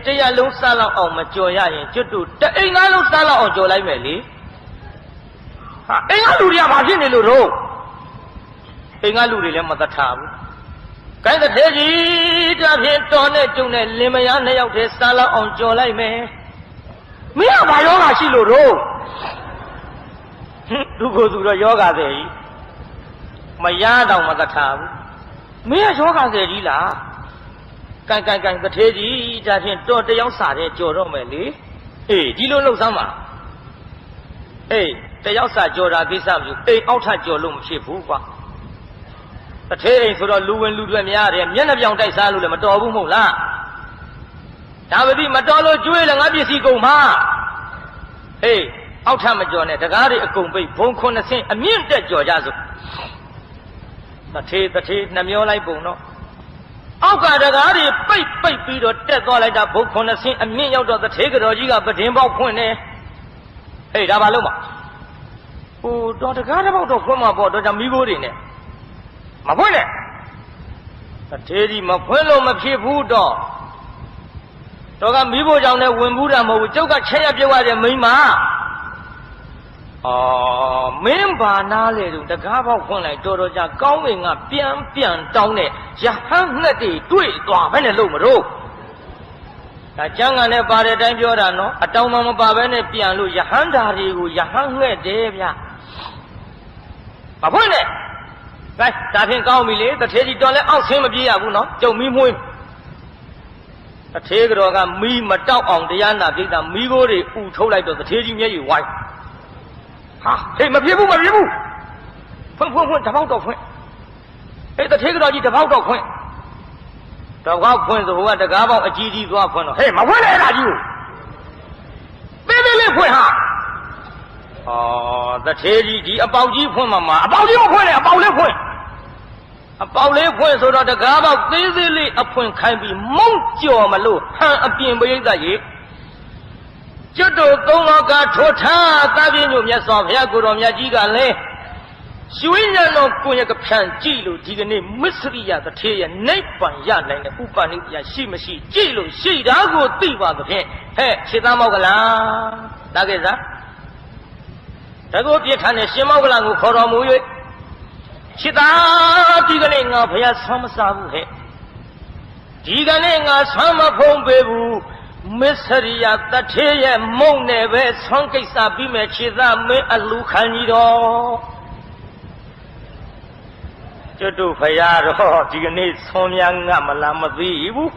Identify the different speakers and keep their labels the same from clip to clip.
Speaker 1: တရားလုံးစားလောက်အောင်မကြော်ရရင်ကျွတ်တို့တအိမ်သားလုံးစားလောက်အောင်ကြော်လိုက်မယ်လေဟာအိမ်ကလူတွေကဘာဖြစ်နေလို့တော့အိမ်ကလူတွေလည်းမသက်ထားဘူးကိုင်းတဲ့ကြီးတဖြင့်တော်နဲ့ကျုံနဲ့လင်မယားနှစ်ယောက်တည်းစားလောက်အောင်ကြော်လိုက်မယ်မင်းကဘာယောဂရှိလို့တော့သူကိုယ်သူတော့ယောဂတဲ့ကြီးမရတော့မသက်ထားဘူးမင်းကယောဂတဲ့ကြီးလားကန်တထေးကြီးဒါဖြင့်တော်တယောက်စားတဲ့ကြော်တော့မယ်လေအေးဒီလိုလှုပ်စမ်းပါအေးတယောက်စားကြော်တာကိစ္စမျိုးအိမ်အောက်ထကြော်လို့မဖြစ်ဘူးကွာတထေးအိမ်ဆိုတော့လူဝင်လူတွေများတယ်မျက်နှာပြောင်တိုက်စားလို့လည်းမတော်ဘူးမဟုတ်လားဒါပတိမတော်လို့ကျွေးလည်းငါပစ္စည်းကုန်မှာအေးအောက်ထမကြော်နဲ့တကားတွေအကုန်ပိတ်ဘုံ9ဆင့်အမြင့်တက်ကြော်ကြစို့တထေးနှမျောလိုက်ပုံတော့အောက်ကတကားတွေပိတ်ပြီးတော့တက်သွားလိုက်တာဘုံ9ဆင့်အမြင့်ရောက်တော့တထေးကတော်ကြီးကပဒင်းပေါက်ဖွင့်နေဟေးဒါပါလို့မဟိုတော့တကားတစ်ပေါက်တော့ဖွင့်မှာပေါ့တော့ကြောင့်မိခိုးတွေနဲ့မဖွင့်နဲ့တထေးကြီးမဖွင့်လို့မဖြစ်ဘူးတော့ကမိဖို့ကြောင့်လည်းဝင်ဘူးတာမဟုတ်ဘူးကျုပ်ကချက်ရပြုတ်ရတဲ့မိန်းမမင်းဘာနာလေတုန်းတကားပေါက်ဖွင့်လိုက်တော်ကြကောင်းငင်ကပြန်တောင်းတဲ့ရဟန်းငှက်တွေတွေ့သွားဘဲနဲ့လို့မလို့ဒါကျမ်းဂန်နဲ့ပါတဲ့အတိုင်းပြောတာနော်အတောင်မှမပါဘဲနဲ့ပြန်လို့ယဟန္တာတွေကိုယဟန်းငှက်တယ်ဗျမဖွင့်နဲ့ကဲဒါဖြင့်ကောင်းပြီလေတထေးကြီးတော်လဲအောက်ဆင်းမပြေးရဘူးနော်ကျုံမီးမွှေးတထေးတော်ကမီးမတောက်အောင်တရားနာပြိတ္တာမီးခိုးတွေဥထုတ်လိုက်တော့တထေးကြီးမျက်ရည်ဝိုင်းဟာဟေးမပြေဘူးဖွင့်တပေါက်တော့ဖွင့်ဟေးတထေးတော်ကြီးတပေါက်တော့ဖွင့်တော့ကောက်ဖွင့်ဆိုဟိုကတကားပေါက်အကြီးကြီးသွားဖွင့်တော့ဟေးမဖွင့်နဲ့အဲ့ဒါကြီးကိုသေးလေးဖွင့်ဟာတထေးကြီးဒီအပေါက်ကြီးဖွင့်မှာအပေါက်ကြီးမဖွင့်နဲ့အပေါက်လေးဖွင့်ဆိုတော့တကားပေါက်သေးလေးအဖွင့်ခိုင်းပြီးမုံကြော်မလို့ဟန်အပြင်ပရိသတ်ကြီးကျွတ်တို့သုံးလောကထိုထားသဗ္ဗညုမြတ်စွာဘုရားကိုယ်တော်မြတ်ကြီးကလည်းရွှေညံတော်ကိုရကဖြန့်ကြည့်လို့ဒီကနေ့မစ္စရိယတထေးရဲ့နိဗ္ဗာန်ရနိုင်တဲ့ဥပနိယရှိမရှိကြည့်လို့ရှိတာကိုသိပါသဖြင့်ဟဲ့ခြေသားမောက်ကလားတာကိစ္စတကောပြစ်ထန်တဲ့ရှင်မောက်ကလားကိုခေါ်တော်မူ၍ခြေသားဒီကနေ့ငါဘုရားဆွမ်းမစားဘူးဟဲ့ဒီကနေ့ငါဆွမ်းမဖုံးပေးဘူးမစ္စရိယတထေးရဲ့မုံနဲ့ပဲဆွမ်းကိစ္စပြီးမဲ့ခြေသားမင်းအလူခံကြီးတော်ကျွတ်တို့ဖရာတော့ဒီကနေ့ဆွမ်းများငတ်မလားမသိဘူး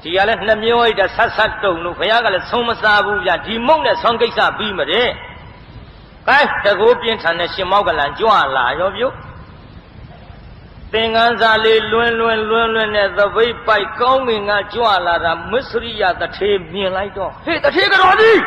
Speaker 1: ဒီကလည်းနှမျောရတဲ့ဆက်တုံလို့ဖရာကလည်းဆုံးမစားဘူးဗျဒီမုံနဲ့ဆွမ်းကိစ္စပြီးမတဲ့ကဲတကောပြင်းထန်တဲ့ရှင်မောက်ကလန်ကြွလာရောပြုတ်သင်္ကန်းစာလေးလွန်းနဲ့သပိတ်ပိုက်ကောင်းငင်ကကြွလာတာမစ္စရိယတထေးမြင်လိုက်တော့ဟေးတထေးကတော်ကြီး